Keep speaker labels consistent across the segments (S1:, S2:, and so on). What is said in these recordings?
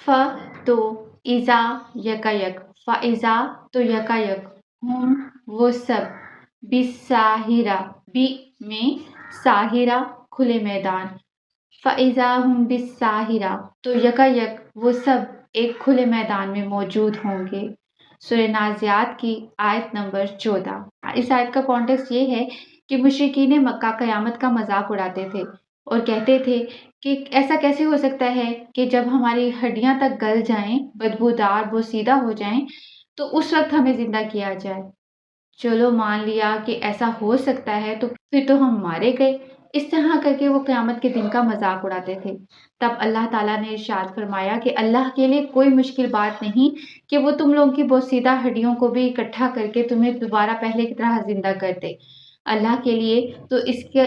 S1: ف تو ایزا یکایک، فائزا تو یکایک، ہم وہ سب، بالساہرہ، بی میں ساحرہ کھلے میدان، فَإِذَا هُمْ بِالسَّاحِرَةِ تو یکایک وہ سب ایک کھلے میدان میں موجود ہوں گے۔ سورہ نازعات کی آیت نمبر 14۔ اس آیت کا کانٹیکسٹ یہ ہے کہ مشرکین مکہ قیامت کا مذاق اڑاتے تھے اور کہتے تھے کہ ایسا کیسے ہو سکتا ہے کہ جب ہماری ہڈیاں تک گل جائیں، بدبودار بوسیدہ ہو جائیں تو اس وقت ہمیں زندہ کیا جائے۔ چلو مان لیا کہ ایسا ہو سکتا ہے تو پھر تو ہم مارے گئے۔ اس طرح کر کے وہ قیامت کے دن کا مذاق اڑاتے تھے۔ تب اللہ تعالیٰ نے ارشاد فرمایا کہ اللہ کے لیے کوئی مشکل بات نہیں کہ وہ تم لوگوں کی بوسیدہ ہڈیوں کو بھی اکٹھا کر کے تمہیں دوبارہ پہلے کی طرح زندہ کر دے۔ اللہ کے لیے تو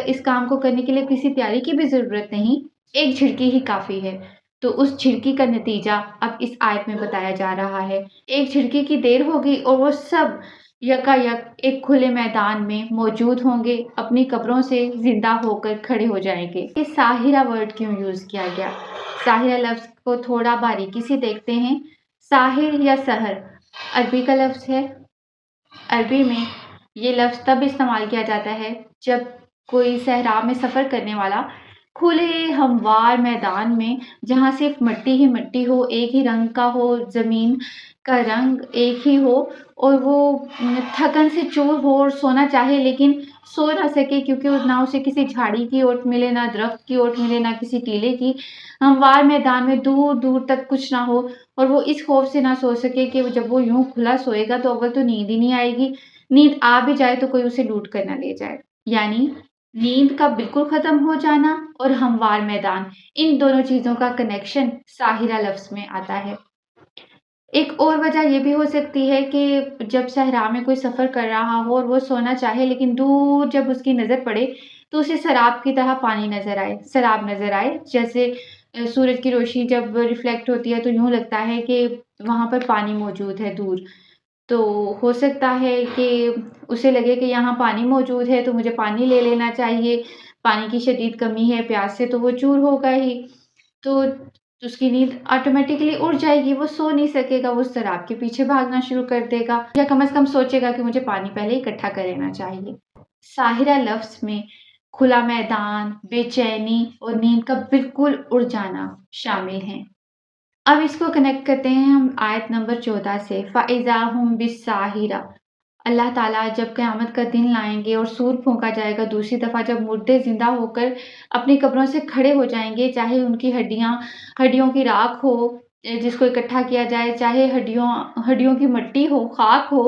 S1: اس کام کو کرنے کے لیے کسی تیاری کی بھی ضرورت نہیں، ایک جھڑکی ہی کافی ہے۔ تو اس جھڑکی کا نتیجہ اب اس آیت میں بتایا جا رہا ہے۔ ایک جھڑکی کی دیر ہوگی اور وہ سب یکایک ایک کھلے میدان میں موجود ہوں گے، اپنی قبروں سے زندہ ہو کر کھڑے ہو جائیں گے۔ یہ ساحرہ ورڈ کیوں یوز کیا گیا؟ ساحرہ لفظ کو تھوڑا باریکی سے دیکھتے ہیں۔ ساحر یا سحر عربی کا لفظ ہے۔ عربی میں یہ لفظ تب استعمال کیا جاتا ہے جب کوئی صحرا میں سفر کرنے والا کھلے ہموار میدان میں، جہاں صرف مٹی ہی مٹی ہو، ایک ہی رنگ کا ہو، زمین کا رنگ ایک ہی ہو، اور وہ تھکن سے چور ہو اور سونا چاہے لیکن سو نہ سکے کیونکہ نہ اسے کسی جھاڑی کی اوٹ ملے، نہ درخت کی اوٹ ملے، نہ کسی ٹیلے کی۔ ہموار میدان میں دور دور تک کچھ نہ ہو اور وہ اس خوف سے نہ سو سکے کہ جب وہ یوں کھلا سوئے گا تو اول تو نیند ہی نہیں آئے گی، نیند آ بھی جائے تو کوئی اسے لوٹ کر نہ لے جائے۔ یعنی نیند کا بالکل ختم ہو جانا اور ہموار میدان، ان دونوں چیزوں کا کنیکشن ساحرہ لفظ میں آتا ہے۔ ایک اور وجہ یہ بھی ہو سکتی ہے کہ جب صحرا میں کوئی سفر کر رہا ہو اور وہ سونا چاہے لیکن دور جب اس کی نظر پڑے تو اسے سراب کی طرح پانی نظر آئے، سراب نظر آئے، جیسے سورج کی روشنی جب ریفلیکٹ ہوتی ہے تو یوں لگتا ہے کہ وہاں پر پانی موجود ہے دور۔ تو ہو سکتا ہے کہ اسے لگے کہ یہاں پانی موجود ہے تو مجھے پانی لے لینا چاہیے، پانی کی شدید کمی ہے، پیاس سے تو وہ چور ہوگا ہی، تو اس کی نیند آٹومیٹکلی اڑ جائے گی، وہ سو نہیں سکے گا، وہ سراب کے پیچھے بھاگنا شروع کر دے گا یا کم از کم سوچے گا کہ مجھے پانی پہلے اکٹھا کر لینا چاہیے۔ ساحرہ لفظ میں کھلا میدان، بے چینی اور نیند کا بالکل اڑ جانا شامل ہیں۔ اب اس کو کنیکٹ کرتے ہیں ہم آیت نمبر 14 سے، فَإِذَا هُمْ بِالسَّاحِرَةِ۔ اللہ تعالیٰ جب قیامت کا دن لائیں گے اور سور پھونکا جائے گا دوسری دفعہ، جب مردے زندہ ہو کر اپنی قبروں سے کھڑے ہو جائیں گے، چاہے ان کی ہڈیوں کی راکھ ہو جس کو اکٹھا کیا جائے، چاہے ہڈیوں کی مٹی ہو، خاک ہو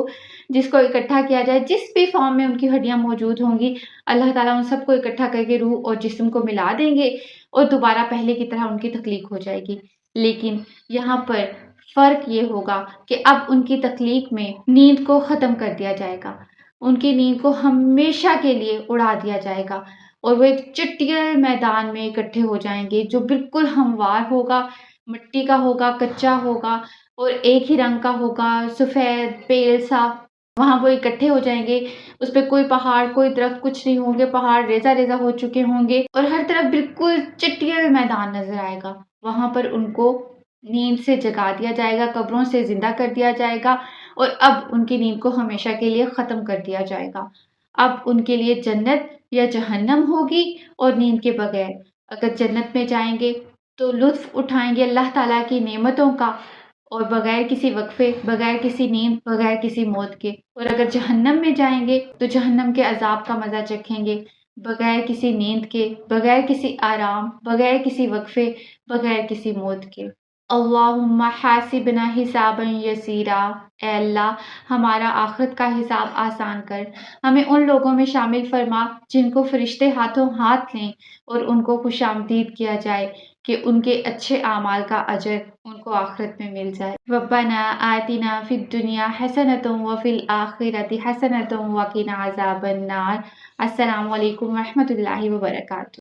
S1: جس کو اکٹھا کیا جائے، جس بھی فارم میں ان کی ہڈیاں موجود ہوں گی، اللہ تعالیٰ ان سب کو اکٹھا کر کے روح اور جسم کو ملا دیں گے اور دوبارہ پہلے کی طرح ان کی تخلیق ہو جائے گی۔ لیکن یہاں پر فرق یہ ہوگا کہ اب ان کی تخلیق میں نیند کو ختم کر دیا جائے گا، ان کی نیند کو ہمیشہ کے لیے اڑا دیا جائے گا اور وہ ایک چٹیل میدان میں اکٹھے ہو جائیں گے جو بالکل ہموار ہوگا، مٹی کا ہوگا، کچا ہوگا اور ایک ہی رنگ کا ہوگا، سفید پیل سا۔ وہاں وہ اکٹھے ہو جائیں گے، اس پہ کوئی پہاڑ کوئی درخت کچھ نہیں ہوں گے، پہاڑ ریزہ ریزہ ہو چکے ہوں گے اور ہر طرف بالکل چٹیل میدان نظر آئے گا۔ وہاں پر ان کو نیند سے جگا دیا جائے گا، قبروں سے زندہ کر دیا جائے گا اور اب ان کی نیند کو ہمیشہ کے لیے ختم کر دیا جائے گا۔ اب ان کے لیے جنت یا جہنم ہوگی اور نیند کے بغیر۔ اگر جنت میں جائیں گے تو لطف اٹھائیں گے اللہ تعالیٰ کی نعمتوں کا اور بغیر کسی وقفے، بغیر کسی نیند، بغیر کسی موت کے، اور اگر جہنم میں جائیں گے تو جہنم کے عذاب کا مزہ چکھیں گے بغیر کسی نیند کے، بغیر کسی آرام، بغیر کسی وقفے، بغیر کسی موت کے۔ اللہم حاسبنا حسابا یسیرا، اے اللہ ہمارا آخرت کا حساب آسان کر، ہمیں ان لوگوں میں شامل فرما جن کو فرشتے ہاتھوں ہاتھ لیں اور ان کو خوش آمدید کیا جائے کہ ان کے اچھے اعمال کا اجر ان کو آخرت میں مل جائے۔ ربنا آتنا فی الدنیا حسنۃ وفی الآخرۃ حسنۃ وقنا عذاب النار۔ السلام علیکم ورحمۃ اللہ وبرکاتہ۔